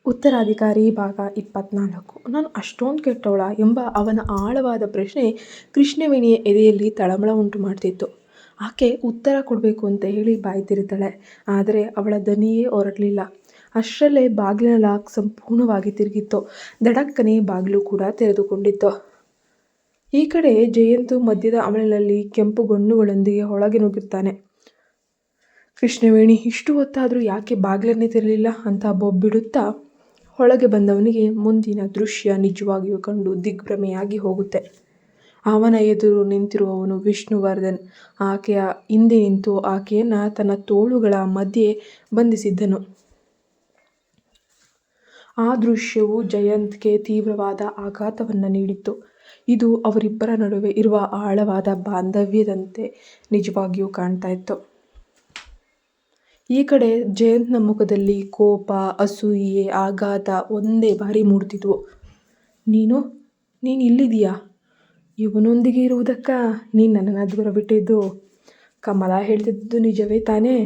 ಉತ್ತರಾಧಿಕಾರಿ ಭಾಗ 24. ನಾನು ಅಷ್ಟೊಂದು ಕೆಟ್ಟವಳ ಎಂಬ ಅವನ ಆಳವಾದ ಪ್ರಶ್ನೆ ಕೃಷ್ಣವೇಣಿಯ ಎದೆಯಲ್ಲಿ ತಳಮಳ ಉಂಟು ಮಾಡ್ತಿತ್ತು. ಆಕೆ ಉತ್ತರ ಕೊಡಬೇಕು ಅಂತ ಹೇಳಿ ಬಾಯಿ ತೆರೀತಾಳೆ, ಆದರೆ ಅವಳ ದನಿಯೇ ಹೊರಡಲಿಲ್ಲ. ಅಷ್ಟರಲ್ಲೇ ಬಾಗಿಲಿನ ಲಾಕ್ ಸಂಪೂರ್ಣವಾಗಿ ತಿರುಗಿತ್ತು. ದಡಕ್ಕನೆ ಬಾಗಿಲು ಕೂಡ ತೆರೆದುಕೊಂಡಿತ್ತು. ಈ ಕಡೆ ಜಯಂತು ಮಧ್ಯದ ಅಮಲಿನಲ್ಲಿ ಕೆಂಪು ಗಣ್ಣುಗಳೊಂದಿಗೆ ಒಳಗೆ ನುಗ್ಗುತ್ತಾನೆ. ಕೃಷ್ಣವೇಣಿ ಇಷ್ಟು ಹೊತ್ತಾದರೂ ಯಾಕೆ ಬಾಗಿಲನ್ನೇ ತೆರಲಿಲ್ಲ ಅಂತ ಬೊಬ್ಬಿಡುತ್ತಾ ಒಳಗೆ ಬಂದವನಿಗೆ ಮುಂದಿನ ದೃಶ್ಯ ನಿಜವಾಗಿಯೂ ಕಂಡು ದಿಗ್ಭ್ರಮೆಯಾಗಿ ಹೋಗುತ್ತೆ. ಅವನ ಎದುರು ನಿಂತಿರುವವನು ವಿಷ್ಣುವರ್ಧನ್. ಆಕೆಯ ಹಿಂದೆ ನಿಂತು ಆಕೆಯನ್ನು ತನ್ನ ತೋಳುಗಳ ಮಧ್ಯೆ ಬಂಧಿಸಿದ್ದನು. ಆ ದೃಶ್ಯವು ಜಯಂತ್ಗೆ ತೀವ್ರವಾದ ಆಘಾತವನ್ನು ನೀಡಿತ್ತು. ಇದು ಅವರಿಬ್ಬರ ನಡುವೆ ಇರುವ ಆಳವಾದ ಬಾಂಧವ್ಯದಂತೆ ನಿಜವಾಗಿಯೂ ಕಾಣ್ತಾ ಇತ್ತು. ಈ ಕಡೆ ಜಯಂತ್ನ ಮುಖದಲ್ಲಿ ಕೋಪ, ಅಸೂಯೆ, ಆಘಾತ ಒಂದೇ ಬಾರಿ ಮೂಡ್ತಿದ್ವು. ನೀನು ಇಲ್ಲಿದೀಯಾ? ಇವನೊಂದಿಗೆ ಇರುವುದಕ್ಕ ನೀನು ನನ್ನನ್ನು ದೂರ ಬಿಟ್ಟಿದ್ದು? ಕಮಲ ಹೇಳ್ತಿದ್ದು ನಿಜವೇ ತಾನೇ?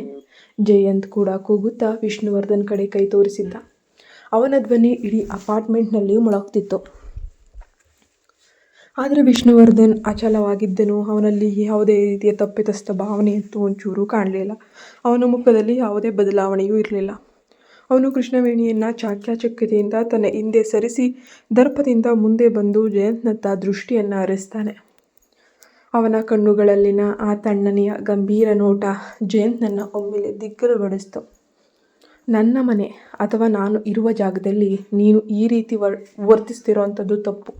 ಜಯಂತ್ ಕೂಡ ಕೂಗುತ್ತಾ ವಿಷ್ಣುವರ್ಧನ್ ಕಡೆ ಕೈ ತೋರಿಸಿದ್ದ. ಅವನ ಧ್ವನಿ ಇಡೀ ಅಪಾರ್ಟ್ಮೆಂಟ್ನಲ್ಲಿ ಮೊಳಗ್ತಿತ್ತು. ಆದರೆ ವಿಷ್ಣುವರ್ಧನ್ ಅಚಲವಾಗಿದ್ದನು. ಅವನಲ್ಲಿ ಯಾವುದೇ ರೀತಿಯ ತಪ್ಪಿತಸ್ಥ ಭಾವನೆಯಂತೂ ಒಂಚೂರೂ ಕಾಣಲಿಲ್ಲ. ಅವನ ಮುಖದಲ್ಲಿ ಯಾವುದೇ ಬದಲಾವಣೆಯೂ ಇರಲಿಲ್ಲ. ಅವನು ಕೃಷ್ಣವೇಣಿಯನ್ನು ಚಾಕಚಕ್ಯತೆಯಿಂದ ತನ್ನ ಹಿಂದೆ ಸರಿಸಿ ದರ್ಪದಿಂದ ಮುಂದೆ ಬಂದು ಜಯಂತ್ನತ್ತ ದೃಷ್ಟಿಯನ್ನು ಹರಿಸ್ತಾನೆ. ಅವನ ಕಣ್ಣುಗಳಲ್ಲಿನ ಆ ತಣ್ಣನೆಯ ಗಂಭೀರ ನೋಟ ಜಯಂತ್ನನ್ನು ಒಮ್ಮೆಲೆ ದಿಗ್ಭ್ರಮೆಗೊಳಿಸಿತು. ನನ್ನ ಮನೆ ಅಥವಾ ನಾನು ಇರುವ ಜಾಗದಲ್ಲಿ ನೀನು ಈ ರೀತಿ ವರ್ತಿಸ್ತಿರೋವಂಥದ್ದು ತಪ್ಪು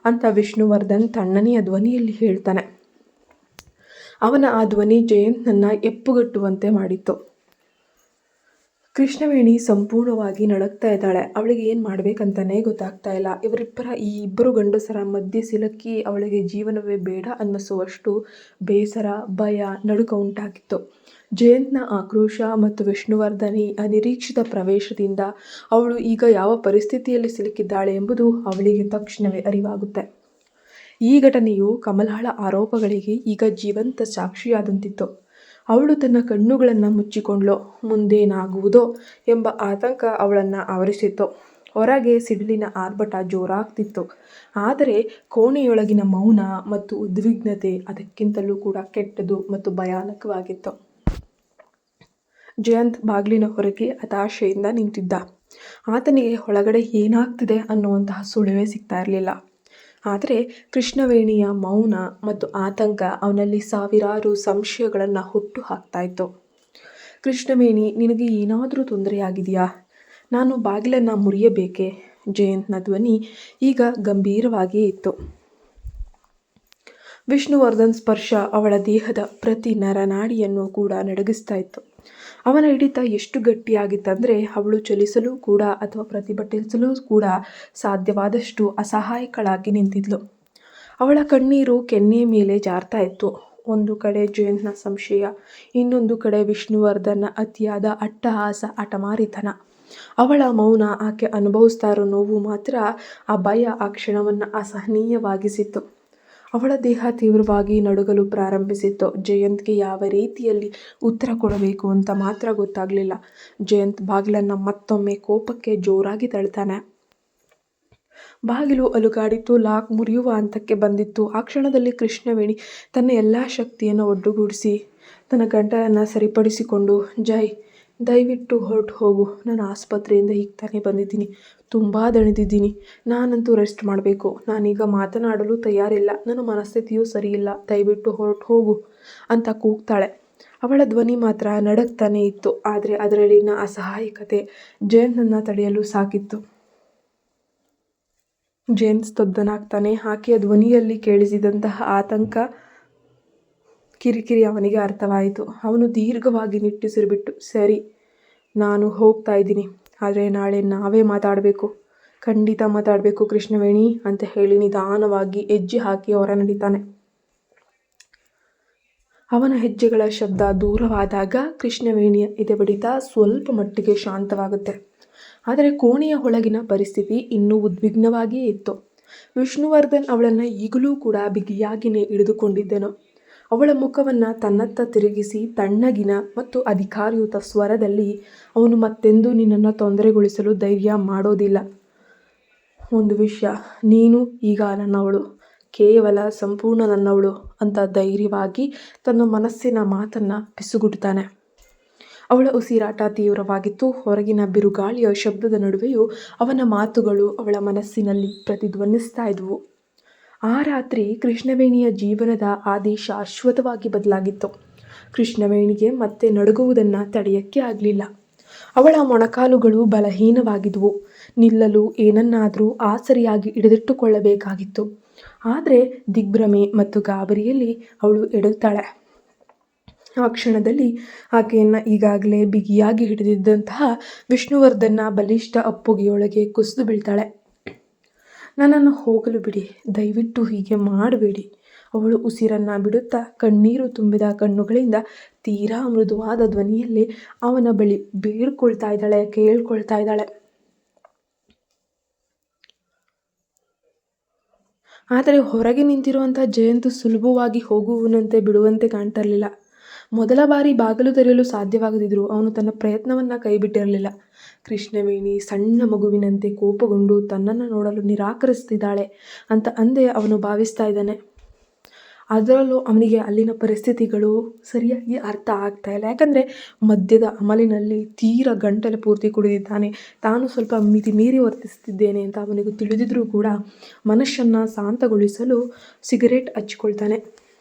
ಅಂತ ವಿಷ್ಣುವರ್ಧನ್ ತಣ್ಣನೆಯ ಧ್ವನಿಯಲ್ಲಿ ಹೇಳ್ತಾನೆ. ಅವನ ಆ ಧ್ವನಿ ಜಯಂತ್ನನ್ನು ಎಪ್ಪುಗಟ್ಟುವಂತೆ ಮಾಡಿತ್ತು. ಕೃಷ್ಣವೇಣಿ ಸಂಪೂರ್ಣವಾಗಿ ನಡುಗ್ತಾ ಇದ್ದಾಳೆ. ಅವಳಿಗೆ ಏನು ಮಾಡಬೇಕಂತಲೇ ಗೊತ್ತಾಗ್ತಾ ಇಲ್ಲ. ಈ ಇಬ್ಬರು ಗಂಡಸರ ಮಧ್ಯೆ ಸಿಲುಕಿ ಅವಳಿಗೆ ಜೀವನವೇ ಬೇಡ ಅನ್ನಿಸುವಷ್ಟು ಬೇಸರ, ಭಯ, ನಡುಕ ಉಂಟಾಗಿತ್ತು. ಜಯಂತ್ನ ಆಕ್ರೋಶ ಮತ್ತು ವಿಷ್ಣುವರ್ಧನಿ ಅನಿರೀಕ್ಷಿತ ಪ್ರವೇಶದಿಂದ ಅವಳು ಈಗ ಯಾವ ಪರಿಸ್ಥಿತಿಯಲ್ಲಿ ಸಿಲುಕಿದ್ದಾಳೆ ಎಂಬುದು ಅವಳಿಗೆ ತಕ್ಷಣವೇ ಅರಿವಾಗುತ್ತೆ. ಈ ಘಟನೆಯು ಕಮಲಾಳ ಆರೋಪಗಳಿಗೆ ಈಗ ಜೀವಂತ ಸಾಕ್ಷಿಯಾದಂತಿತ್ತು. ಅವಳು ತನ್ನ ಕಣ್ಣುಗಳನ್ನು ಮುಚ್ಚಿಕೊಂಡ್ಳು. ಮುಂದೇನಾಗುವುದೋ ಎಂಬ ಆತಂಕ ಅವಳನ್ನು ಆವರಿಸಿತ್ತು. ಹೊರಗೆ ಸಿಡಿಲಿನ ಆರ್ಭಟ ಜೋರಾಗ್ತಿತ್ತು. ಆದರೆ ಕೋಣೆಯೊಳಗಿನ ಮೌನ ಮತ್ತು ಉದ್ವಿಗ್ನತೆ ಅದಕ್ಕಿಂತಲೂ ಕೂಡ ಕೆಟ್ಟದು ಮತ್ತು ಭಯಾನಕವಾಗಿತ್ತು. ಜಯಂತ್ ಬಾಗಿಲಿನ ಹೊರಗೆ ಹತಾಶೆಯಿಂದ ನಿಂತಿದ್ದ. ಆತನಿಗೆ ಒಳಗಡೆ ಏನಾಗ್ತಿದೆ ಅನ್ನುವಂತಹ ಸುಳಿವೇ ಸಿಗ್ತಾ ಇರಲಿಲ್ಲ. ಆದರೆ ಕೃಷ್ಣವೇಣಿಯ ಮೌನ ಮತ್ತು ಆತಂಕ ಅವನಲ್ಲಿ ಸಾವಿರಾರು ಸಂಶಯಗಳನ್ನು ಹುಟ್ಟು ಹಾಕ್ತಾ ಇತ್ತು. ಕೃಷ್ಣವೇಣಿ, ನಿನಗೆ ಏನಾದರೂ ತೊಂದರೆಯಾಗಿದೆಯಾ? ನಾನು ಬಾಗಿಲನ್ನು ಮುರಿಯಬೇಕೆ? ಜಯಂತ್ನ ಧ್ವನಿ ಈಗ ಗಂಭೀರವಾಗಿಯೇ ಇತ್ತು. ವಿಷ್ಣುವರ್ಧನ್ ಸ್ಪರ್ಶ ಅವಳ ದೇಹದ ಪ್ರತಿ ನರನಾಡಿಯನ್ನು ಕೂಡ ನಡಗಿಸ್ತಾ ಇತ್ತು. ಅವನ ಹಿಡಿತ ಎಷ್ಟು ಗಟ್ಟಿಯಾಗಿತ್ತಂದರೆ ಅವಳು ಚಲಿಸಲು ಕೂಡ ಅಥವಾ ಪ್ರತಿಭಟಿಸಲು ಕೂಡ ಸಾಧ್ಯವಾದಷ್ಟು ಅಸಹಾಯಕಳಾಗಿ ನಿಂತಿದ್ಲು. ಅವಳ ಕಣ್ಣೀರು ಕೆನ್ನೆಯ ಮೇಲೆ ಜಾರ್ತಾ ಇತ್ತು. ಒಂದು ಕಡೆ ಜಯಂತ್ನ ಸಂಶಯ, ಇನ್ನೊಂದು ಕಡೆ ವಿಷ್ಣುವರ್ಧನ್ನ ಅತಿಯಾದ ಅಟ್ಟಹಾಸ, ಹಠಮಾರಿತನ. ಅವಳ ಮೌನ, ಆಕೆ ಅನುಭವಿಸ್ತಾ ಇರೋ ನೋವು ಮಾತ್ರ ಆ ಭಯ ಆ ಕ್ಷಣವನ್ನು ಅಸಹನೀಯವಾಗಿಸಿತ್ತು. ಅವಳ ದೇಹ ತೀವ್ರವಾಗಿ ನಡುಗಲು ಪ್ರಾರಂಭಿಸಿತ್ತು. ಜಯಂತ್ಗೆ ಯಾವ ರೀತಿಯಲ್ಲಿ ಉತ್ತರ ಕೊಡಬೇಕು ಅಂತ ಮಾತ್ರ ಗೊತ್ತಾಗಲಿಲ್ಲ. ಜಯಂತ್ ಬಾಗಿಲನ್ನು ಮತ್ತೊಮ್ಮೆ ಕೋಪಕ್ಕೆ ಜೋರಾಗಿ ತಳ್ತಾನೆ. ಬಾಗಿಲು ಅಲುಗಾಡಿತ್ತು. ಲಾಕ್ ಮುರಿಯುವ ಹಂತಕ್ಕೆ ಬಂದಿತ್ತು. ಆ ಕ್ಷಣದಲ್ಲಿ ಕೃಷ್ಣವೇಣಿ ತನ್ನ ಎಲ್ಲ ಶಕ್ತಿಯನ್ನು ಒಡ್ಡುಗೂಡಿಸಿ ತನ್ನ ಗಂಟಲನ್ನು ಸರಿಪಡಿಸಿಕೊಂಡು, ದಯವಿಟ್ಟು ಹೊರಟು ಹೋಗು. ನಾನು ಆಸ್ಪತ್ರೆಯಿಂದ ಈಗ ತಾನೇ ಬಂದಿದ್ದೀನಿ. ತುಂಬ ದಣಿದಿದ್ದೀನಿ. ನಾನಂತೂ ರೆಸ್ಟ್ ಮಾಡಬೇಕು. ನಾನೀಗ ಮಾತನಾಡಲು ತಯಾರಿಲ್ಲ. ನನ್ನ ಮನಸ್ಥಿತಿಯೂ ಸರಿಯಿಲ್ಲ. ದಯವಿಟ್ಟು ಹೊರಟು ಹೋಗು ಅಂತ ಕೂಗ್ತಾಳೆ. ಅವಳ ಧ್ವನಿ ಮಾತ್ರ ನಡುಗ್ತಾನೇ ಇತ್ತು. ಆದರೆ ಅದರಲ್ಲಿನ ಅಸಹಾಯಕತೆ ಜಯಂತ್ನನ್ನು ತಡೆಯಲು ಸಾಕಿತ್ತು. ಜಯಂತ್ ಸ್ತಬ್ಧನಾಗ್ತಾನೆ. ಆಕೆಯ ಧ್ವನಿಯಲ್ಲಿ ಕೇಳಿಸಿದಂತಹ ಆತಂಕ, ಕಿರಿಕಿರಿ ಅವನಿಗೆ ಅರ್ಥವಾಯಿತು. ಅವನು ದೀರ್ಘವಾಗಿ ನಿಟ್ಟುಸಿರುಬಿಟ್ಟು, ಸರಿ, ನಾನು ಹೋಗ್ತಾ ಇದ್ದೀನಿ. ಆದರೆ ನಾಳೆ ನಾವೇ ಮಾತಾಡಬೇಕು. ಖಂಡಿತ ಮಾತಾಡಬೇಕು ಕೃಷ್ಣವೇಣಿ ಅಂತ ಹೇಳಿ ನಿಧಾನವಾಗಿ ಹೆಜ್ಜೆ ಹಾಕಿ ಹೊರ ನಡೀತಾನೆ. ಅವನ ಹೆಜ್ಜೆಗಳ ಶಬ್ದ ದೂರವಾದಾಗ ಕೃಷ್ಣವೇಣಿಯ ಎದೆಬಡಿತ ಸ್ವಲ್ಪ ಮಟ್ಟಿಗೆ ಶಾಂತವಾಗುತ್ತೆ. ಆದರೆ ಕೋಣೆಯ ಒಳಗಿನ ಪರಿಸ್ಥಿತಿ ಇನ್ನೂ ಉದ್ವಿಗ್ನವಾಗಿಯೇ ಇತ್ತು. ವಿಷ್ಣುವರ್ಧನ್ ಅವಳನ್ನು ಈಗಲೂ ಕೂಡ ಬಿಗಿಯಾಗಿಯೇ ಹಿಡಿದುಕೊಂಡಿದ್ದನು. ಅವಳ ಮುಖವನ್ನು ತನ್ನತ್ತ ತಿರುಗಿಸಿ ತಣ್ಣಗಿನ ಮತ್ತು ಅಧಿಕಾರಯುತ ಸ್ವರದಲ್ಲಿ, ಅವನು ಮತ್ತೆಂದೂ ನಿನ್ನನ್ನು ತೊಂದರೆಗೊಳಿಸಲು ಧೈರ್ಯ ಮಾಡೋದಿಲ್ಲ. ಒಂದು ವಿಷಯ, ನೀನು ಈಗ ನನ್ನವಳು, ಕೇವಲ ಸಂಪೂರ್ಣ ನನ್ನವಳು ಅಂತ ಧೈರ್ಯವಾಗಿ ತನ್ನ ಮನಸ್ಸಿನ ಮಾತನ್ನು ಪಿಸುಗುಟ್ತಾನೆ. ಅವಳ ಉಸಿರಾಟ ತೀವ್ರವಾಗಿತ್ತು. ಹೊರಗಿನ ಬಿರುಗಾಳಿಯ ಶಬ್ದದ ನಡುವೆಯೂ ಅವನ ಮಾತುಗಳು ಅವಳ ಮನಸ್ಸಿನಲ್ಲಿ ಪ್ರತಿಧ್ವನಿಸ್ತಾ ಇದ್ವು. ಆ ರಾತ್ರಿ ಕೃಷ್ಣವೇಣಿಯ ಜೀವನದ ಹಾದಿ ಶಾಶ್ವತವಾಗಿ ಬದಲಾಗಿತ್ತು. ಕೃಷ್ಣವೇಣಿಗೆ ಮತ್ತೆ ನಡುಗುವುದನ್ನು ತಡೆಯಕ್ಕೆ ಆಗಲಿಲ್ಲ. ಅವಳ ಮೊಣಕಾಲುಗಳು ಬಲಹೀನವಾಗಿದ್ವು. ನಿಲ್ಲಲು ಏನನ್ನಾದರೂ ಆಸರಿಯಾಗಿ ಹಿಡಿದಿಟ್ಟುಕೊಳ್ಳಬೇಕಾಗಿತ್ತು. ಆದರೆ ದಿಗ್ಭ್ರಮೆ ಮತ್ತು ಗಾಬರಿಯಲ್ಲಿ ಅವಳು ಎಡುತ್ತಾಳೆ. ಆ ಕ್ಷಣದಲ್ಲಿ ಆಕೆಯನ್ನು ಈಗಾಗಲೇ ಬಿಗಿಯಾಗಿ ಹಿಡಿದಿದ್ದಂತಹ ವಿಷ್ಣುವರ್ಧನ್ನ ಬಲಿಷ್ಠ ಅಪ್ಪುಗೆಯೊಳಗೆ ಕುಸಿದು ಬೀಳ್ತಾಳೆ. ನನ್ನನ್ನು ಹೋಗಲು ಬಿಡಿ, ದಯವಿಟ್ಟು ಹೀಗೆ ಮಾಡಬೇಡಿ. ಅವಳು ಉಸಿರನ್ನು ಬಿಡುತ್ತಾ ಕಣ್ಣೀರು ತುಂಬಿದ ಕಣ್ಣುಗಳಿಂದ ತೀರಾ ಮೃದುವಾದ ಧ್ವನಿಯಲ್ಲಿ ಅವನ ಬಳಿ ಬೇಡ್ಕೊಳ್ತಾ ಇದ್ದಾಳೆ, ಕೇಳ್ಕೊಳ್ತಾ ಇದ್ದಾಳೆ. ಆದರೆ ಹೊರಗೆ ನಿಂತಿರುವಂಥ ಜಯಂತ್ ಸುಲಭವಾಗಿ ಹೋಗುವನಂತೆ ಬಿಡುವಂತೆ ಕಾಣ್ತಾ ಇರಲಿಲ್ಲ. ಮೊದಲ ಬಾರಿ ಬಾಗಿಲು ತೆರೆಯಲು ಸಾಧ್ಯವಾಗದಿದ್ದರೂ ಅವನು ತನ್ನ ಪ್ರಯತ್ನವನ್ನು ಕೈಬಿಟ್ಟಿರಲಿಲ್ಲ. ಕೃಷ್ಣವೇಣಿ ಸಣ್ಣ ಮಗುವಿನಂತೆ ಕೋಪಗೊಂಡು ತನ್ನನ್ನು ನೋಡಲು ನಿರಾಕರಿಸ್ತಿದ್ದಾಳೆ ಅಂತ ಅಂದೇ ಅವನು ಭಾವಿಸ್ತಾ ಇದ್ದಾನೆ. ಅದರಲ್ಲೂ ಅವನಿಗೆ ಅಲ್ಲಿನ ಪರಿಸ್ಥಿತಿಗಳು ಸರಿಯಾಗಿ ಅರ್ಥ ಆಗ್ತಾ ಇಲ್ಲ. ಯಾಕಂದರೆ ಮದ್ಯದ ಅಮಲಿನಲ್ಲಿ ತೀರ ಗಂಟಲು ಪೂರ್ತಿ ಕುಡಿದಿದ್ದಾನೆ. ತಾನು ಸ್ವಲ್ಪ ಮಿತಿ ಮೀರಿ ವರ್ತಿಸ್ತಿದ್ದೇನೆ ಅಂತ ಅವನಿಗೆ ತಿಳಿದಿದ್ರೂ ಕೂಡ ಮನಸ್ಸನ್ನು ಶಾಂತಗೊಳಿಸಲು ಸಿಗರೇಟ್ ಹಚ್ಕೊಳ್ತಾನೆ.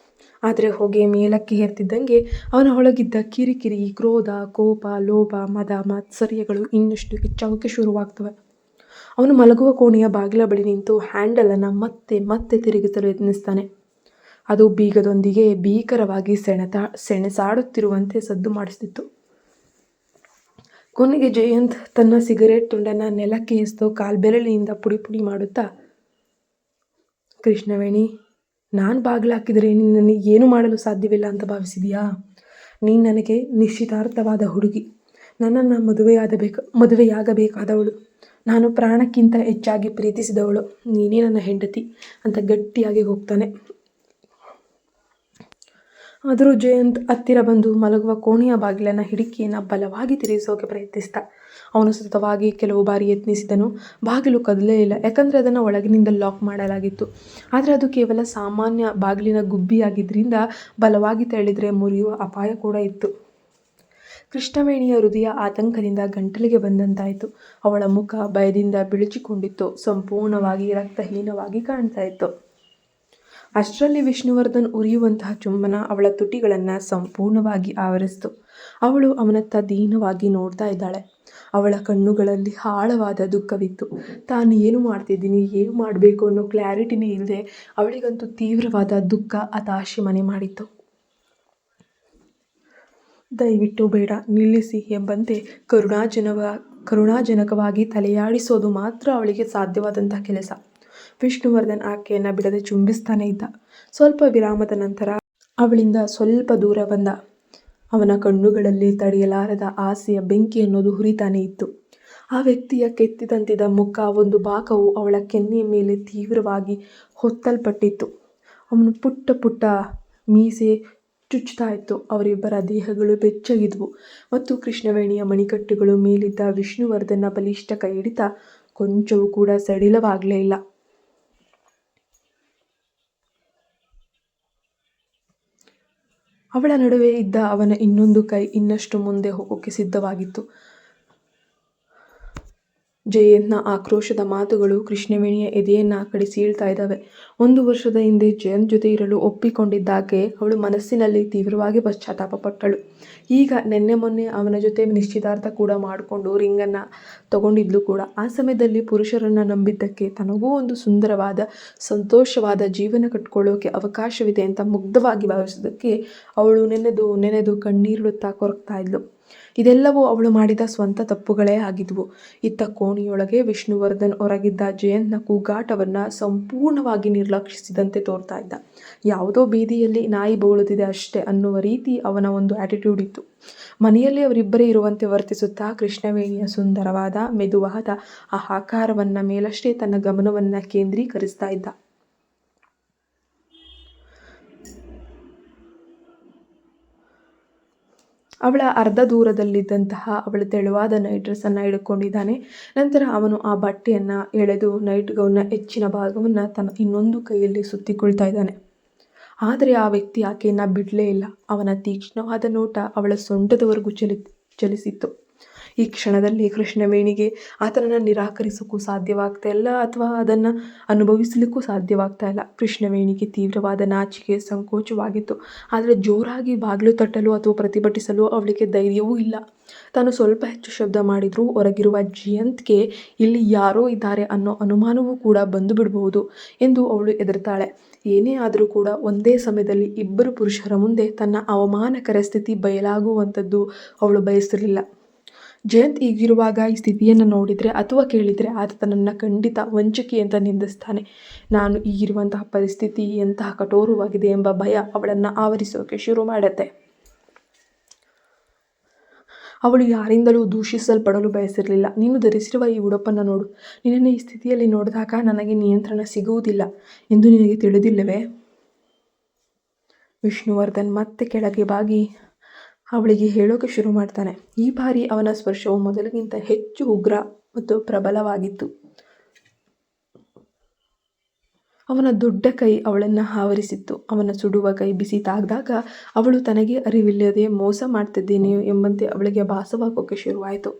ಆದರೆ ಹೊಗೆ ಮೇಲಕ್ಕೆ ಏರ್ತಿದ್ದಂಗೆ ಅವನ ಒಳಗಿದ್ದ ಕಿರಿಕಿರಿ, ಕ್ರೋಧ, ಕೋಪ, ಲೋಭ, ಮದ, ಮಾತ್ಸರ್ಯಗಳು ಇನ್ನಷ್ಟು ಹೆಚ್ಚಾಗೋಕ್ಕೆ ಶುರುವಾಗ್ತವೆ. ಅವನು ಮಲಗುವ ಕೋಣೆಯ ಬಾಗಿಲ ಬಳಿ ನಿಂತು ಹ್ಯಾಂಡಲನ್ನು ಮತ್ತೆ ಮತ್ತೆ ತಿರುಗಿಸಲು ಯತ್ನಿಸ್ತಾನೆ. ಅದು ಬೀಗದೊಂದಿಗೆ ಭೀಕರವಾಗಿ ಸೆಣಸಾಡುತ್ತಿರುವಂತೆ ಸದ್ದು ಮಾಡಿಸ್ತಿತ್ತು. ಕೊನೆಗೆ ಜಯಂತ್ ತನ್ನ ಸಿಗರೇಟ್ ತುಂಡನ್ನು ನೆಲಕ್ಕೆ ಎಸೆದು ಕಾಲ್ಬೆರಳಿನಿಂದ ಪುಡಿ ಪುಡಿ ಮಾಡುತ್ತಾ, ಕೃಷ್ಣವೇಣಿ, ನಾನು ಬಾಗಿಲು ಹಾಕಿದರೆ ನೀನು ನನಗೆ ಏನು ಮಾಡಲು ಸಾಧ್ಯವಿಲ್ಲ ಅಂತ ಭಾವಿಸಿದೀಯಾ? ನೀನು ನನಗೆ ನಿಶ್ಚಿತಾರ್ಥವಾದ ಹುಡುಗಿ, ನನ್ನನ್ನು ಮದುವೆಯಾಗಬೇಕಾದವಳು, ನಾನು ಪ್ರಾಣಕ್ಕಿಂತ ಹೆಚ್ಚಾಗಿ ಪ್ರೀತಿಸಿದವಳು, ನೀನೇ ನನ್ನ ಹೆಂಡತಿ ಅಂತ ಗಟ್ಟಿಯಾಗಿ ಹೋಗ್ತಾನೆ. ಆದರೂ ಜಯಂತ್ ಹತ್ತಿರ ಬಂದು ಮಲಗುವ ಕೋಣೆಯ ಬಾಗಿಲನ್ನು ಹಿಡಿಕೆಯನ್ನು ಬಲವಾಗಿ ತಿರುಗಿಸೋಕೆ ಪ್ರಯತ್ನಿಸಿದ. ಅವನು ಸತತವಾಗಿ ಕೆಲವು ಬಾರಿ ಯತ್ನಿಸಿದನು. ಬಾಗಿಲು ಕದಲೇ ಇಲ್ಲ, ಯಾಕಂದರೆ ಅದನ್ನು ಒಳಗಿನಿಂದ ಲಾಕ್ ಮಾಡಲಾಗಿತ್ತು. ಆದರೆ ಅದು ಕೇವಲ ಸಾಮಾನ್ಯ ಬಾಗಿಲಿನ ಗುಬ್ಬಿಯಾಗಿದ್ದರಿಂದ ಬಲವಾಗಿ ತಳ್ಳಿದರೆ ಮುರಿಯುವ ಅಪಾಯ ಕೂಡ ಇತ್ತು. ಕೃಷ್ಣವೇಣಿಯ ಹೃದಯ ಆತಂಕದಿಂದ ಗಂಟಲಿಗೆ ಬಂದಂತಾಯಿತು. ಅವಳ ಮುಖ ಭಯದಿಂದ ಬಿಳುಚಿಕೊಂಡಿತ್ತು, ಸಂಪೂರ್ಣವಾಗಿ ರಕ್ತಹೀನವಾಗಿ ಕಾಣ್ತಾ ಇತ್ತು. ಅಷ್ಟರಲ್ಲಿ ವಿಷ್ಣುವರ್ಧನ್ ಉರಿಯುವಂತಹ ಚುಂಬನ ಅವಳ ತುಟಿಗಳನ್ನು ಸಂಪೂರ್ಣವಾಗಿ ಆವರಿಸಿತು. ಅವಳು ಅವನತ್ತ ದೀನವಾಗಿ ನೋಡ್ತಾ ಇದ್ದಾಳೆ. ಅವಳ ಕಣ್ಣುಗಳಲ್ಲಿ ಆಳವಾದ ದುಃಖವಿತ್ತು. ತಾನು ಏನು ಮಾಡ್ತಿದ್ದೀನಿ, ಏನು ಮಾಡಬೇಕು ಅನ್ನೋ ಕ್ಲಾರಿಟಿನೇ ಇಲ್ಲದೆ ಅವಳಿಗಂತೂ ತೀವ್ರವಾದ ದುಃಖ, ಹತಾಶೆ ಮನೆ ಮಾಡಿತ್ತು. ದಯವಿಟ್ಟು ಬೇಡ, ನಿಲ್ಲಿಸಿ ಎಂಬಂತೆ ಕರುಣಾಜನಕವಾಗಿ ತಲೆಯಾಡಿಸೋದು ಮಾತ್ರ ಅವಳಿಗೆ ಸಾಧ್ಯವಾದಂಥ ಕೆಲಸ. ವಿಷ್ಣುವರ್ಧನ್ ಆಕೆಯನ್ನು ಬಿಡದೆ ಚುಂಬಿಸ್ತಾನೇ ಇದ್ದ. ಸ್ವಲ್ಪ ವಿರಾಮದ ನಂತರ ಅವಳಿಂದ ಸ್ವಲ್ಪ ದೂರ ಬಂದ. ಅವನ ಕಣ್ಣುಗಳಲ್ಲಿ ತಡೆಯಲಾರದ ಆಸೆಯ ಬೆಂಕಿ ಅನ್ನೋದು ಹುರಿತಾನೇ ಇತ್ತು. ಆ ವ್ಯಕ್ತಿಯ ಕೆತ್ತಿದಂತಿದ್ದ ಮುಖ ಒಂದು ಭಾಗವು ಅವಳ ಕೆನ್ನೆಯ ಮೇಲೆ ತೀವ್ರವಾಗಿ ಹೊತ್ತಲ್ಪಟ್ಟಿತ್ತು. ಅವನು ಪುಟ್ಟ ಪುಟ್ಟ ಮೀಸೆ ಚುಚ್ಚುತ್ತಾ ಇತ್ತು. ಅವರಿಬ್ಬರ ದೇಹಗಳು ಬೆಚ್ಚಗಿದ್ವು ಮತ್ತು ಕೃಷ್ಣವೇಣಿಯ ಮಣಿಕಟ್ಟುಗಳು ಮೇಲಿದ್ದ ವಿಷ್ಣುವರ್ಧನ್ನ ಬಲಿಷ್ಠ ಕೈ ಹಿಡಿತ ಕೊಂಚವೂ ಕೂಡ ಸಡಿಲವಾಗಲೇ ಇಲ್ಲ. ಅವಳ ನಡುವೆ ಇದ್ದ ಅವನ ಇನ್ನೊಂದು ಕೈ ಇನ್ನಷ್ಟು ಮುಂದೆ ಹೋಗೋಕೆ ಸಿದ್ಧವಾಗಿತ್ತು. ಜಯಂತ್ನ ಆಕ್ರೋಶದ ಮಾತುಗಳು ಕೃಷ್ಣವೇಣಿಯ ಎದೆಯನ್ನು ಕಡಿಸೀಳ್ತಾ ಇದ್ದಾವೆ. 1 ವರ್ಷದ ಹಿಂದೆ ಜಯಂತ್ ಜೊತೆ ಇರಲು ಒಪ್ಪಿಕೊಂಡಿದ್ದಾಕೆ ಅವಳು ಮನಸ್ಸಿನಲ್ಲಿ ತೀವ್ರವಾಗಿ ಪಶ್ಚಾತ್ತಾಪ ಪಟ್ಟಳು. ಈಗ ನೆನ್ನೆ ಮೊನ್ನೆ ಅವನ ಜೊತೆ ನಿಶ್ಚಿತಾರ್ಥ ಕೂಡ ಮಾಡಿಕೊಂಡು ರಿಂಗನ್ನು ತಗೊಂಡಿದ್ಲು ಕೂಡ. ಆ ಸಮಯದಲ್ಲಿ ಪುರುಷರನ್ನು ನಂಬಿದ್ದಕ್ಕೆ ತನಗೂ ಒಂದು ಸುಂದರವಾದ ಸಂತೋಷವಾದ ಜೀವನ ಕಟ್ಕೊಳ್ಳೋಕೆ ಅವಕಾಶವಿದೆ ಅಂತ ಮುಗ್ಧವಾಗಿ ಭಾವಿಸೋದಕ್ಕೆ ಅವಳು ನೆನೆದು ಕಣ್ಣೀರಿಡುತ್ತಾ ಕೊರಗ್ತಾ ಇದ್ಲು. ಇದೆಲ್ಲವೂ ಅವಳು ಮಾಡಿದ ಸ್ವಂತ ತಪ್ಪುಗಳೇ ಆಗಿದ್ವು. ಇತ್ತ ಕೋಣೆಯೊಳಗೆ ವಿಷ್ಣುವರ್ಧನ್ ಹೊರಗಿದ್ದ ಜಯಂತ್ನ ಕೂಗಾಟವನ್ನು ಸಂಪೂರ್ಣವಾಗಿ ನಿರ್ಲಕ್ಷಿಸಿದಂತೆ ತೋರ್ತಾ ಇದ್ದ. ಯಾವುದೋ ಬೀದಿಯಲ್ಲಿ ನಾಯಿ ಬೊಗಳುತ್ತಿದೆ ಅಷ್ಟೇ ಅನ್ನುವ ರೀತಿ ಅವನ ಒಂದು ಆಟಿಟ್ಯೂಡ್ ಇತ್ತು. ಮನೆಯಲ್ಲಿ ಅವರಿಬ್ಬರೇ ಇರುವಂತೆ ವರ್ತಿಸುತ್ತಾ ಕೃಷ್ಣವೇಣಿಯ ಸುಂದರವಾದ ಮೆದುವಾದ ಆ ಆಕಾರವನ್ನ ಮೇಲಷ್ಟೇ ತನ್ನ ಗಮನವನ್ನು ಕೇಂದ್ರೀಕರಿಸ್ತಾ ಇದ್ದ. ಅವಳ ಅರ್ಧ ದೂರದಲ್ಲಿದ್ದಂತಹ ಅವಳ ತೆಳುವಾದ ನೈಟ್ ಡ್ರೆಸ್ಸನ್ನು ಹಿಡ್ಕೊಂಡಿದ್ದಾನೆ. ನಂತರ ಅವನು ಆ ಬಟ್ಟೆಯನ್ನು ಎಳೆದು ನೈಟ್ ಗೌನ್ನ ಹೆಚ್ಚಿನ ಭಾಗವನ್ನು ತನ್ನ ಇನ್ನೊಂದು ಕೈಯಲ್ಲಿ ಸುತ್ತಿಕೊಳ್ತಾ ಇದ್ದಾನೆ. ಆದರೆ ಆ ವ್ಯಕ್ತಿ ಆಕೆಯನ್ನು ಬಿಡಲೇ ಇಲ್ಲ. ಅವನ ತೀಕ್ಷ್ಣವಾದ ನೋಟ ಅವಳ ಸೊಂಟದವರೆಗೂ ಚಲಿಸಿತ್ತು. ಈ ಕ್ಷಣದಲ್ಲಿ ಕೃಷ್ಣವೇಣಿಗೆ ಆತನನ್ನು ನಿರಾಕರಿಸೋಕ್ಕೂ ಸಾಧ್ಯವಾಗ್ತಾ ಇಲ್ಲ, ಅಥವಾ ಅದನ್ನು ಅನುಭವಿಸಲಿಕ್ಕೂ ಸಾಧ್ಯವಾಗ್ತಾ ಇಲ್ಲ. ಕೃಷ್ಣವೇಣಿಗೆ ತೀವ್ರವಾದ ನಾಚಿಕೆ, ಸಂಕೋಚವಾಗಿತ್ತು. ಆದರೆ ಜೋರಾಗಿ ಬಾಗಿಲು ತಟ್ಟಲು ಅಥವಾ ಪ್ರತಿಭಟಿಸಲು ಅವಳಿಗೆ ಧೈರ್ಯವೂ ಇಲ್ಲ. ತಾನು ಸ್ವಲ್ಪ ಹೆಚ್ಚು ಶಬ್ದ ಮಾಡಿದರೂ ಹೊರಗಿರುವ ಜಯಂತ್ಗೆ ಇಲ್ಲಿ ಯಾರೋ ಇದ್ದಾರೆ ಅನ್ನೋ ಅನುಮಾನವೂ ಕೂಡ ಬಂದು ಬಿಡಬಹುದು ಎಂದು ಅವಳು ಹೆದರ್ತಾಳೆ. ಏನೇ ಆದರೂ ಕೂಡ ಒಂದೇ ಸಮಯದಲ್ಲಿ ಇಬ್ಬರು ಪುರುಷರ ಮುಂದೆ ತನ್ನ ಅವಮಾನಕರ ಸ್ಥಿತಿ ಬಯಲಾಗುವಂಥದ್ದು ಅವಳು ಬಯಸಿರಲಿಲ್ಲ. ಜಯಂತ್ ಈಗಿರುವಾಗ ಈ ಸ್ಥಿತಿಯನ್ನು ನೋಡಿದರೆ ಅಥವಾ ಕೇಳಿದರೆ ಆತ ತನ್ನನ್ನು ಖಂಡಿತ ವಂಚಕಿ ಅಂತ ನಿಂದಿಸ್ತಾನೆ. ನಾನು ಈಗಿರುವಂತಹ ಪರಿಸ್ಥಿತಿ ಎಂತಹ ಕಠೋರವಾಗಿದೆ ಎಂಬ ಭಯ ಅವಳನ್ನು ಆವರಿಸೋಕೆ ಶುರು ಮಾಡುತ್ತೆ. ಅವಳು ಯಾರಿಂದಲೂ ದೂಷಿಸಲ್ಪಡಲು ಬಯಸಿರಲಿಲ್ಲ. ನೀನು ಧರಿಸಿರುವ ಈ ಉಡುಪನ್ನು ನೋಡು. ನಿನ್ನನ್ನು ಈ ಸ್ಥಿತಿಯಲ್ಲಿ ನೋಡಿದಾಗ ನನಗೆ ನಿಯಂತ್ರಣ ಸಿಗುವುದಿಲ್ಲ ಎಂದು ನಿನಗೆ ತಿಳಿದಿಲ್ಲವೇ? ವಿಷ್ಣುವರ್ಧನ್ ಮತ್ತೆ ಕೆಳಗೆ ಬಾಗಿ ಅವಳಿಗೆ ಹೇಳೋಕೆ ಶುರು ಮಾಡ್ತಾನೆ. ಈ ಬಾರಿ ಅವನ ಸ್ಪರ್ಶವು ಮೊದಲಿಗಿಂತ ಹೆಚ್ಚು ಉಗ್ರ ಮತ್ತು ಪ್ರಬಲವಾಗಿತ್ತು. ಅವನ ದೊಡ್ಡ ಕೈ ಅವಳನ್ನು ಆವರಿಸಿತ್ತು. ಅವನ ಸುಡುವ ಕೈ ಬಿಸಿ ತಾಗ್ದಾಗ ಅವಳು ತನಗೆ ಅರಿವಿಲ್ಲದೆ ಮೋಸ ಮಾಡ್ತಿದ್ದೇನೆಯೋ ಎಂಬಂತೆ ಅವಳಿಗೆ ಭಾಸವಾಗೋಕೆ ಶುರುವಾಯಿತು.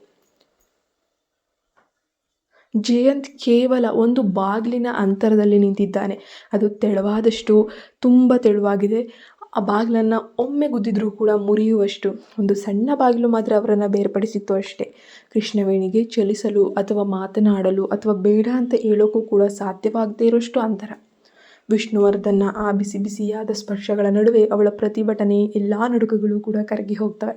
ಜಯಂತ್ ಕೇವಲ ಒಂದು ಬಾಗಿಲಿನ ಅಂತರದಲ್ಲಿ ನಿಂತಿದ್ದಾನೆ. ಅದು ತೆಳುವಾದಷ್ಟು, ತುಂಬ ತೆಳುವಾಗಿದೆ. ಆ ಬಾಗಿಲನ್ನು ಒಮ್ಮೆ ಗುದ್ದಿದ್ರೂ ಕೂಡ ಮುರಿಯುವಷ್ಟು ಒಂದು ಸಣ್ಣ ಬಾಗಿಲು ಮಾತ್ರ ಅವರನ್ನು ಬೇರ್ಪಡಿಸಿತ್ತು ಅಷ್ಟೇ. ಕೃಷ್ಣವೇಣಿಗೆ ಚಲಿಸಲು ಅಥವಾ ಮಾತನಾಡಲು ಅಥವಾ ಬೇಡ ಅಂತ ಹೇಳೋಕ್ಕೂ ಕೂಡ ಸಾಧ್ಯವಾಗದೇ ಇರೋಷ್ಟು ಅಂತರ. ವಿಷ್ಣುವರ್ಧನ್ನ ಆ ಬಿಸಿ ಬಿಸಿಯಾದ ಸ್ಪರ್ಶಗಳ ನಡುವೆ ಅವಳ ಪ್ರತಿಭಟನೆ, ಎಲ್ಲ ನಡುಕಗಳು ಕೂಡ ಕರಗಿ ಹೋಗ್ತವೆ.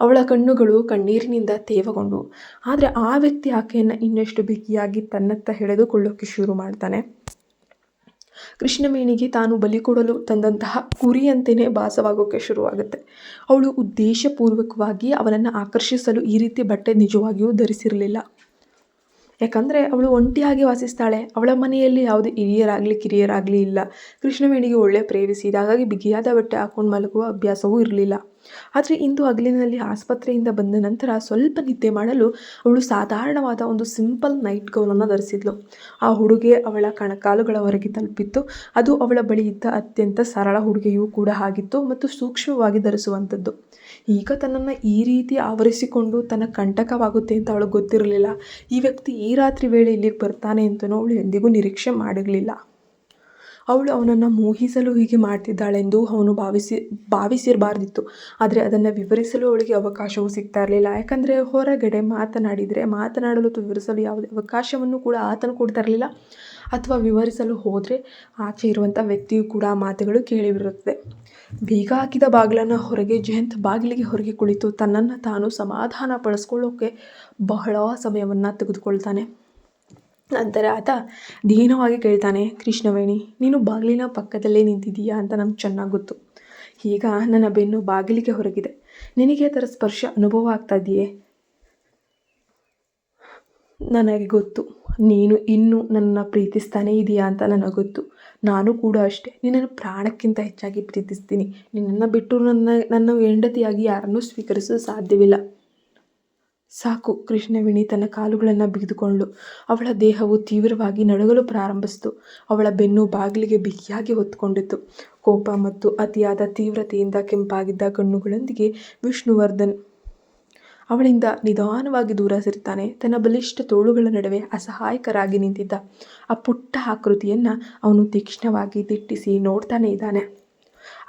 ಅವಳ ಕಣ್ಣುಗಳು ಕಣ್ಣೀರಿನಿಂದ ತೇವಗೊಂಡು. ಆದರೆ ಆ ವ್ಯಕ್ತಿ ಆಕೆಯನ್ನು ಇನ್ನಷ್ಟು ಬಿಗಿಯಾಗಿ ತನ್ನತ್ತ ಎಳೆದುಕೊಳ್ಳೋಕೆ ಶುರು ಮಾಡ್ತಾನೆ. ಕೃಷ್ಣವೇಣಿಗೆ ತಾನು ಬಲಿ ಕೊಡಲು ತಂದಂತಹ ಕುರಿಯಂತೆಯೇ ಭಾಸವಾಗೋಕ್ಕೆ ಶುರುವಾಗುತ್ತೆ. ಅವಳು ಉದ್ದೇಶಪೂರ್ವಕವಾಗಿ ಅವನನ್ನು ಆಕರ್ಷಿಸಲು ಈ ರೀತಿ ಬಟ್ಟೆ ನಿಜವಾಗಿಯೂ ಧರಿಸಿರಲಿಲ್ಲ. ಯಾಕಂದರೆ ಅವಳು ಒಂಟಿಯಾಗಿ ವಾಸಿಸ್ತಾಳೆ. ಅವಳ ಮನೆಯಲ್ಲಿ ಯಾವುದೇ ಹಿರಿಯರಾಗಲಿ ಕಿರಿಯರಾಗಲಿ ಇಲ್ಲ. ಕೃಷ್ಣವೇಣಿಗೆ ಒಳ್ಳೆ ಪ್ರೇಯಸಿ ಇದೆ. ಹಾಗಾಗಿ ಬಿಗಿಯಾದ ಬಟ್ಟೆ ಹಾಕೊಂಡು ಮಲಗುವ ಅಭ್ಯಾಸವೂ ಇರಲಿಲ್ಲ. ಆದರೆ ಇಂದು ಹಗಲಿನಲ್ಲಿ ಆಸ್ಪತ್ರೆಯಿಂದ ಬಂದ ನಂತರ ಸ್ವಲ್ಪ ನಿದ್ದೆ ಮಾಡಲು ಅವಳು ಸಾಧಾರಣವಾದ ಒಂದು ಸಿಂಪಲ್ ನೈಟ್ ಗೌನನ್ನು ಧರಿಸಿದ್ಲು. ಆ ಉಡುಗೆ ಅವಳ ಕಣಕಾಲುಗಳವರೆಗೆ ತಲುಪಿತ್ತು. ಅದು ಅವಳ ಬಳಿ ಇದ್ದ ಅತ್ಯಂತ ಸರಳ ಉಡುಗೆಯೂ ಕೂಡ ಆಗಿತ್ತು ಮತ್ತು ಸೂಕ್ಷ್ಮವಾಗಿ ಧರಿಸುವಂಥದ್ದು. ಈಗ ತನ್ನನ್ನು ಈ ರೀತಿ ಆವರಿಸಿಕೊಂಡು ತನ್ನ ಕಂಟಕವಾಗುತ್ತೆ ಅಂತ ಅವಳು ಗೊತ್ತಿರಲಿಲ್ಲ. ಈ ವ್ಯಕ್ತಿ ಈ ರಾತ್ರಿ ವೇಳೆ ಇಲ್ಲಿಗೆ ಬರ್ತಾನೆ ಅಂತಲೂ ಅವಳು ಎಂದಿಗೂ ನಿರೀಕ್ಷೆ ಮಾಡಿರಲಿಲ್ಲ. ಅವಳು ಅವನನ್ನು ಮೋಹಿಸಲು ಹೀಗೆ ಮಾಡ್ತಿದ್ದಾಳೆಂದು ಅವನು ಭಾವಿಸಿರಬಾರ್ದಿತ್ತು. ಆದರೆ ಅದನ್ನು ವಿವರಿಸಲು ಅವಳಿಗೆ ಅವಕಾಶವೂ ಸಿಗ್ತಾ ಇರಲಿಲ್ಲ. ಯಾಕಂದರೆ ಹೊರಗಡೆ ಮಾತನಾಡಲು ವಿವರಿಸಲು ಯಾವುದೇ ಅವಕಾಶವನ್ನು ಕೂಡ ಆತನು ಕೊಡ್ತಾ ಇರಲಿಲ್ಲ. ಅಥವಾ ವಿವರಿಸಲು ಹೋದರೆ ಆಚೆ ಇರುವಂಥ ವ್ಯಕ್ತಿಯು ಕೂಡ ಮಾತುಗಳು ಕೇಳಿಬಿರುತ್ತದೆ. ಬೀಗ ಹಾಕಿದ ಬಾಗಿಲನ್ನು ಹೊರಗೆ ಜಯಂತ್ ಬಾಗಿಲಿಗೆ ಹೊರಗೆ ಕುಳಿತು ತನ್ನನ್ನು ತಾನು ಸಮಾಧಾನ ಪಡಿಸ್ಕೊಳ್ಳೋಕೆ ಬಹಳ ಸಮಯವನ್ನು ತೆಗೆದುಕೊಳ್ತಾನೆ. ನಂತರ ಆತ ದೀನವಾಗಿ ಕೇಳ್ತಾನೆ, ಕೃಷ್ಣವೇಣಿ, ನೀನು ಬಾಗಿಲಿನ ಪಕ್ಕದಲ್ಲೇ ನಿಂತಿದ್ದೀಯಾ ಅಂತ ನಮ್ಗೆ ಚೆನ್ನಾಗಿ ಗೊತ್ತು. ಈಗ ನನ್ನ ಬೆನ್ನು ಬಾಗಿಲಿಗೆ ಹೊರಗಿದೆ. ನಿನಗೆ ಅದರ ಸ್ಪರ್ಶ ಅನುಭವ ಆಗ್ತಾ ಇದೆಯೇ? ನನಗೆ ಗೊತ್ತು. ನೀನು ಇನ್ನೂ ನನ್ನನ್ನು ಪ್ರೀತಿಸ್ತಾನೇ ಇದೆಯಾ ಅಂತ ನನಗೆ ಗೊತ್ತು. ನಾನು ಕೂಡ ಅಷ್ಟೇ. ನಿನ್ನನ್ನು ಪ್ರಾಣಕ್ಕಿಂತ ಹೆಚ್ಚಾಗಿ ಪ್ರೀತಿಸ್ತೀನಿ. ನಿನ್ನನ್ನು ಬಿಟ್ಟು ನನ್ನ ಹೆಂಡತಿಯಾಗಿ ಯಾರನ್ನೂ ಸ್ವೀಕರಿಸಲು ಸಾಧ್ಯವಿಲ್ಲ. ಸಾಕು. ಕೃಷ್ಣವೇಣಿ ತನ್ನ ಕಾಲುಗಳನ್ನು ಬಿಗಿದುಕೊಂಡಳು. ಅವಳ ದೇಹವು ತೀವ್ರವಾಗಿ ನಡುಗಲು ಪ್ರಾರಂಭಿಸಿತು. ಅವಳ ಬೆನ್ನು ಬಾಗಿಲಿಗೆ ಬಿಗಿಯಾಗಿ ಹೊತ್ತುಕೊಂಡಿತ್ತು. ಕೋಪ ಮತ್ತು ಅತಿಯಾದ ತೀವ್ರತೆಯಿಂದ ಕೆಂಪಾಗಿದ್ದ ಕಣ್ಣುಗಳೊಂದಿಗೆ ವಿಷ್ಣುವರ್ಧನ್ ಅವಳಿಂದ ನಿಧಾನವಾಗಿ ದೂರ ಸರಿತಾನೆ. ತನ್ನ ಬಲಿಷ್ಠ ತೋಳುಗಳ ನಡುವೆ ಅಸಹಾಯಕರಾಗಿ ನಿಂತಿದ್ದ ಆ ಪುಟ್ಟ ಆಕೃತಿಯನ್ನು ಅವನು ತೀಕ್ಷ್ಣವಾಗಿ ದಿಟ್ಟಿಸಿ ನೋಡ್ತಾನೆ ಇದ್ದಾನೆ.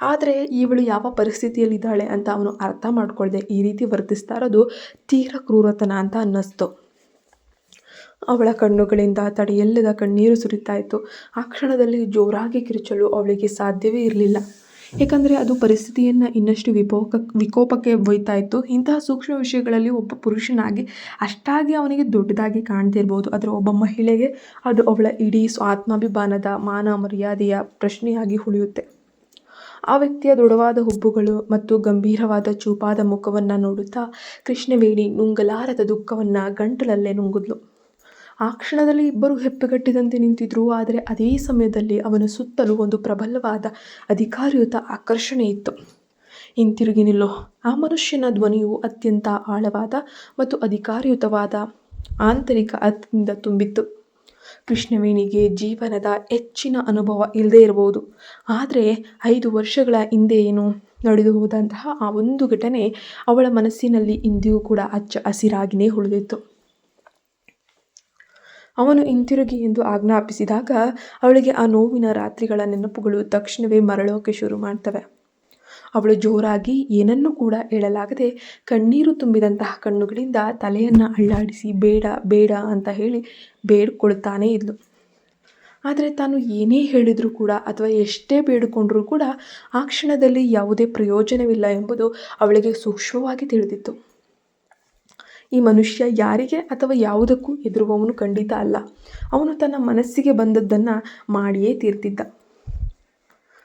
ಆದರೆ ಇವಳು ಯಾವ ಪರಿಸ್ಥಿತಿಯಲ್ಲಿದ್ದಾಳೆ ಅಂತ ಅವನು ಅರ್ಥ ಮಾಡ್ಕೊಳ್ದೆ ಈ ರೀತಿ ವರ್ತಿಸ್ತಾ ಇರೋದು ತೀರ ಕ್ರೂರತನ ಅಂತ ಅನ್ನಿಸ್ತು. ಅವಳ ಕಣ್ಣುಗಳಿಂದ ತಡೆಯಲ್ಲದ ಕಣ್ಣೀರು ಸುರಿತಾ ಇತ್ತು. ಆ ಕ್ಷಣದಲ್ಲಿ ಜೋರಾಗಿ ಕಿರುಚಲು ಅವಳಿಗೆ ಸಾಧ್ಯವೇ ಇರಲಿಲ್ಲ. ಏಕೆಂದರೆ ಅದು ಪರಿಸ್ಥಿತಿಯನ್ನು ಇನ್ನಷ್ಟು ವಿಕೋಪಕ್ಕೆ ಒಯ್ತಾ ಇತ್ತು. ಇಂತಹ ಸೂಕ್ಷ್ಮ ವಿಷಯಗಳಲ್ಲಿ ಒಬ್ಬ ಪುರುಷನಾಗಿ ಅಷ್ಟಾಗಿ ಅವನಿಗೆ ದೊಡ್ಡದಾಗಿ ಕಾಣ್ತಿರ್ಬೋದು. ಆದರೆ ಒಬ್ಬ ಮಹಿಳೆಗೆ ಅದು ಅವಳ ಇಡೀ ಆತ್ಮಾಭಿಮಾನದ, ಮಾನ ಮರ್ಯಾದೆಯ ಪ್ರಶ್ನೆಯಾಗಿ ಉಳಿಯುತ್ತೆ. ಆ ವ್ಯಕ್ತಿಯ ದೃಢವಾದ ಹುಬ್ಬುಗಳು ಮತ್ತು ಗಂಭೀರವಾದ ಚೂಪಾದ ಮುಖವನ್ನು ನೋಡುತ್ತಾ ಕೃಷ್ಣವೇಣಿ ನುಂಗಲಾರದ ದುಃಖವನ್ನು ಗಂಟಲಲ್ಲೇ ನುಂಗಿದ್ಲು. ಆ ಕ್ಷಣದಲ್ಲಿ ಇಬ್ಬರು ಹೆಪ್ಪುಗಟ್ಟಿದಂತೆ ನಿಂತಿದ್ರು. ಆದರೆ ಅದೇ ಸಮಯದಲ್ಲಿ ಅವನ ಸುತ್ತಲೂ ಒಂದು ಪ್ರಬಲವಾದ ಅಧಿಕಾರಯುತ ಆಕರ್ಷಣೆ ಇತ್ತು. ಹಿಂತಿರುಗಿ ನಿಲ್ಲು. ಆ ಮನುಷ್ಯನ ಧ್ವನಿಯು ಅತ್ಯಂತ ಆಳವಾದ ಮತ್ತು ಅಧಿಕಾರಯುತವಾದ ಆಂತರಿಕ ಅರ್ಥದಿಂದ ತುಂಬಿತ್ತು. ಕೃಷ್ಣವೇಣಿಗೆ ಜೀವನದ ಹೆಚ್ಚಿನ ಅನುಭವ ಇಲ್ಲದೇ ಇರಬಹುದು, ಆದರೆ 5 ವರ್ಷಗಳ ಹಿಂದೆ ಏನು ನಡೆದು ಹೋದಂತಹ ಆ ಒಂದು ಘಟನೆ ಅವಳ ಮನಸ್ಸಿನಲ್ಲಿ ಇಂದಿಗೂ ಕೂಡ ಹಚ್ಚ ಹಸಿರಾಗಿಯೇ ಉಳಿದಿತ್ತು. ಅವನು ಹಿಂತಿರುಗಿ ಎಂದು ಆಜ್ಞಾಪಿಸಿದಾಗ ಅವಳಿಗೆ ಆ ನೋವಿನ ರಾತ್ರಿಗಳ ನೆನಪುಗಳು ತಕ್ಷಣವೇ ಮರಳೋಕೆ ಶುರು ಮಾಡ್ತವೆ. ಅವಳು ಜೋರಾಗಿ ಏನನ್ನೂ ಕೂಡ ಹೇಳಲಾಗದೆ ಕಣ್ಣೀರು ತುಂಬಿದಂತಹ ಕಣ್ಣುಗಳಿಂದ ತಲೆಯನ್ನು ಅಳ್ಳಾಡಿಸಿ ಬೇಡ ಬೇಡ ಅಂತ ಹೇಳಿ ಬೇಡ್ಕೊಳ್ತಾನೇ ಇದ್ಲು. ಆದರೆ ತಾನು ಏನೇ ಹೇಳಿದರೂ ಕೂಡ ಅಥವಾ ಎಷ್ಟೇ ಬೇಡಿಕೊಂಡರೂ ಕೂಡ ಆ ಕ್ಷಣದಲ್ಲಿ ಯಾವುದೇ ಪ್ರಯೋಜನವಿಲ್ಲ ಎಂಬುದು ಅವಳಿಗೆ ಸೂಕ್ಷ್ಮವಾಗಿ ತಿಳಿದಿತ್ತು. ಈ ಮನುಷ್ಯ ಯಾರಿಗೆ ಅಥವಾ ಯಾವುದಕ್ಕೂ ಹೆದರುವವನು ಖಂಡಿತ ಅಲ್ಲ. ಅವನು ತನ್ನ ಮನಸ್ಸಿಗೆ ಬಂದದ್ದನ್ನು ಮಾಡಿಯೇ ತೀರ್ತಿದ್ದ.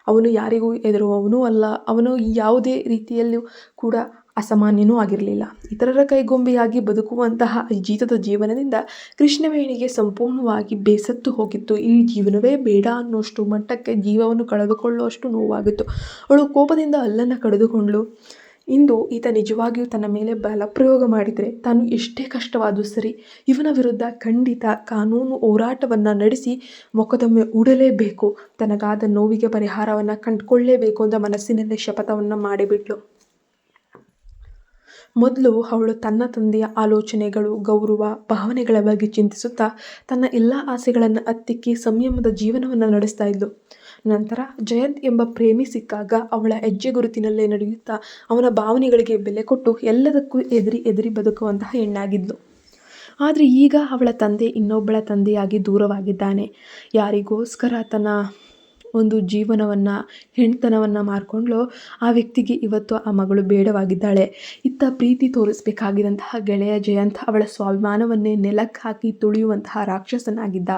ಅವನು ಯಾರಿಗೂ ಹೆದರುವವನೂ ಅಲ್ಲ. ಅವನು ಯಾವುದೇ ರೀತಿಯಲ್ಲೂ ಕೂಡ ಅಸಾಮಾನ್ಯನೂ ಆಗಿರಲಿಲ್ಲ. ಇತರರ ಕೈಗೊಂಬೆಯಾಗಿ ಬದುಕುವಂತಹ ಜೀತದ ಜೀವನದಿಂದ ಕೃಷ್ಣವೇಣಿಗೆ ಸಂಪೂರ್ಣವಾಗಿ ಬೇಸತ್ತು ಹೋಗಿತ್ತು. ಈ ಜೀವನವೇ ಬೇಡ ಅನ್ನೋಷ್ಟು ಮಟ್ಟಕ್ಕೆ ಜೀವವನ್ನು ಕಳೆದುಕೊಳ್ಳುವಷ್ಟು ನೋವಾಗಿತ್ತು. ಅವಳು ಕೋಪದಿಂದ ಹಲ್ಲನ್ನು ಕಡಿದುಕೊಂಡಳು. ಇಂದು ಈತ ನಿಜವಾಗಿಯೂ ತನ್ನ ಮೇಲೆ ಬಲಪ್ರಯೋಗ ಮಾಡಿದರೆ ತಾನು ಎಷ್ಟೇ ಕಷ್ಟವಾದರೂ ಸರಿ ಇವನ ವಿರುದ್ಧ ಖಂಡಿತ ಕಾನೂನು ಹೋರಾಟವನ್ನು ನಡೆಸಿ ಮೊಕದ್ದಮೆ ಹೂಡಲೇಬೇಕು, ತನಗಾದ ನೋವಿಗೆ ಪರಿಹಾರವನ್ನು ಕಂಡುಕೊಳ್ಳಲೇಬೇಕು ಅಂತ ಮನಸ್ಸಿನಲ್ಲೇ ಶಪಥವನ್ನು ಮಾಡಿಬಿಟ್ಲು. ಮೊದಲು ಅವಳು ತನ್ನ ತಂದೆಯ ಆಲೋಚನೆಗಳು, ಗೌರವ, ಭಾವನೆಗಳ ಬಗ್ಗೆ ಚಿಂತಿಸುತ್ತಾ ತನ್ನ ಎಲ್ಲ ಆಸೆಗಳನ್ನು ಹತ್ತಿಕ್ಕಿ ಸಂಯಮದ ಜೀವನವನ್ನು ನಡೆಸ್ತಾ ಇದ್ಲು. ನಂತರ ಜಯಂತ್ ಎಂಬ ಪ್ರೇಮಿ ಸಿಕ್ಕಾಗ ಅವಳ ಹೆಜ್ಜೆ ಗುರುತಿನಲ್ಲೇ ನಡೆಯುತ್ತಾ ಅವನ ಭಾವನೆಗಳಿಗೆ ಬೆಲೆ ಕೊಟ್ಟು ಎಲ್ಲದಕ್ಕೂ ಎದುರಿ ಬದುಕುವಂತಹ ಹೆಣ್ಣಾಗಿದ್ಲು. ಆದರೆ ಈಗ ಅವಳ ತಂದೆ ಇನ್ನೊಬ್ಬಳ ತಂದೆಯಾಗಿ ದೂರವಾಗಿದ್ದಾನೆ. ಯಾರಿಗೋಸ್ಕರ ತನ್ನ ಒಂದು ಜೀವನವನ್ನು ಹೆಣ್ತನವನ್ನು ಮಾರ್ಕೊಂಡ್ಲೋ ಆ ವ್ಯಕ್ತಿಗೆ ಇವತ್ತು ಆ ಮಗಳು ಬೇಡವಾಗಿದ್ದಾಳೆ. ಇತ್ತ ಪ್ರೀತಿ ತೋರಿಸಬೇಕಾಗಿದ್ದಂತಹ ಗೆಳೆಯ ಜಯಂತ್ ಅವಳ ಸ್ವಾಭಿಮಾನವನ್ನೇ ನೆಲಕ್ಕೆ ಹಾಕಿ ತುಳಿಯುವಂತಹ ರಾಕ್ಷಸನಾಗಿದ್ದ.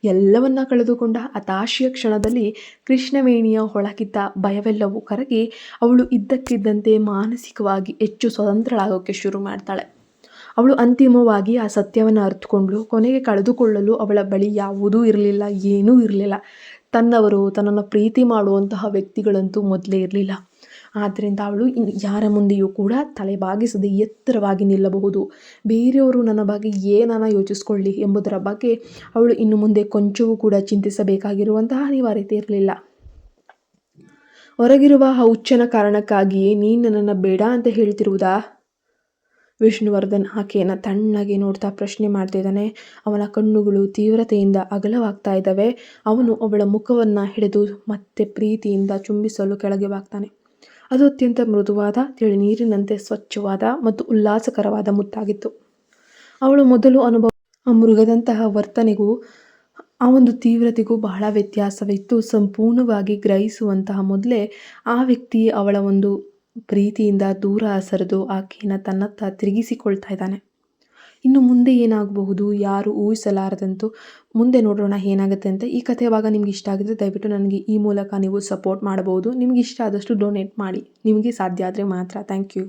ಎಲ್ಲವನ್ನ ಕಳೆದುಕೊಂಡ ಹತಾಶೆಯ ಕ್ಷಣದಲ್ಲಿ ಕೃಷ್ಣವೇಣಿಯ ಒಳಗಿದ್ದ ಭಯವೆಲ್ಲವೂ ಕರಗಿ ಅವಳು ಇದ್ದಕ್ಕಿದ್ದಂತೆ ಮಾನಸಿಕವಾಗಿ ಹೆಚ್ಚು ಸ್ವತಂತ್ರಳಾಗೋಕ್ಕೆ ಶುರು ಮಾಡ್ತಾಳೆ. ಅವಳು ಅಂತಿಮವಾಗಿ ಆ ಸತ್ಯವನ್ನು ಅರ್ಥಕೊಂಡ್ಳು. ಕೊನೆಗೆ ಕಳೆದುಕೊಳ್ಳಲು ಅವಳ ಬಳಿ ಯಾವುದೂ ಇರಲಿಲ್ಲ, ಏನೂ ಇರಲಿಲ್ಲ. ತನ್ನವರು, ತನ್ನನ್ನು ಪ್ರೀತಿ ಮಾಡುವಂತಹ ವ್ಯಕ್ತಿಗಳಂತೂ ಮೊದಲೇ ಇರಲಿಲ್ಲ. ಆದ್ದರಿಂದ ಅವಳು ಯಾರ ಮುಂದೆಯೂ ಕೂಡ ತಲೆಬಾಗಿಸದೆ ಎತ್ತರವಾಗಿ ನಿಲ್ಲಬಹುದು. ಬೇರೆಯವರು ನನ್ನ ಬಗ್ಗೆ ಏನನ್ನ ಯೋಚಿಸ್ಕೊಳ್ಳಿ ಎಂಬುದರ ಬಗ್ಗೆ ಅವಳು ಇನ್ನು ಮುಂದೆ ಕೊಂಚವೂ ಕೂಡ ಚಿಂತಿಸಬೇಕಾಗಿರುವಂತಹ ಅನಿವಾರ್ಯತೆ ಇರಲಿಲ್ಲ. ಹೊರಗಿರುವ ಆ ಹುಚ್ಚನ ಕಾರಣಕ್ಕಾಗಿಯೇ ನೀನು ನನ್ನನ್ನು ಬೇಡ ಅಂತ ಹೇಳ್ತಿರುವುದಾ? ವಿಷ್ಣುವರ್ಧನ್ ಆಕೆಯನ್ನು ತಣ್ಣಗೆ ನೋಡ್ತಾ ಪ್ರಶ್ನೆ ಮಾಡ್ತಿದ್ದಾನೆ. ಅವನ ಕಣ್ಣುಗಳು ತೀವ್ರತೆಯಿಂದ ಅಗಲವಾಗ್ತಾ ಇದ್ದಾವೆ. ಅವನು ಅವಳ ಮುಖವನ್ನು ಹಿಡಿದು ಮತ್ತೆ ಪ್ರೀತಿಯಿಂದ ಚುಂಬಿಸಲು ಕೆಳಗೆ ಬಾಗ್ತಾನೆ. ಅದು ಅತ್ಯಂತ ಮೃದುವಾದ, ತಿಳಿನೀರಿನಂತೆ ಸ್ವಚ್ಛವಾದ ಮತ್ತು ಉಲ್ಲಾಸಕರವಾದ ಮುತ್ತಾಗಿತ್ತು. ಅವಳು ಮೊದಲು ಆ ಮೃಗದಂತಹ ವರ್ತನೆಗೂ ಆ ಒಂದು ತೀವ್ರತೆಗೂ ಬಹಳ ವ್ಯತ್ಯಾಸವಿತ್ತು. ಸಂಪೂರ್ಣವಾಗಿ ಗ್ರಹಿಸುವಂತಹ ಮೊದಲೇ ಆ ವ್ಯಕ್ತಿ ಅವಳ ಒಂದು ಪ್ರೀತಿಯಿಂದ ದೂರ ಸರಿದು ಆಕೆಯನ್ನು ತನ್ನತ್ತ ತಿರುಗಿಸಿಕೊಳ್ತಾ ಇದ್ದಾನೆ. ಇನ್ನು ಮುಂದೆ ಏನಾಗಬಹುದು, ಯಾರು ಊಹಿಸಲಾರದಂತೂ. ಮುಂದೆ ನೋಡೋಣ ಏನಾಗುತ್ತೆ ಅಂತ. ಈ ಕಥೆ ಭಾಗ ನಿಮ್ಗೆ ಇಷ್ಟ ಆಗಿದ್ರೆ ದಯವಿಟ್ಟು ನನಗೆ ಈ ಮೂಲಕ ನೀವು ಸಪೋರ್ಟ್ ಮಾಡಬಹುದು. ನಿಮ್ಗೆ ಇಷ್ಟ ಆದಷ್ಟು ಡೊನೇಟ್ ಮಾಡಿ, ನಿಮಗೆ ಸಾಧ್ಯ ಆದರೆ ಮಾತ್ರ. Thank you.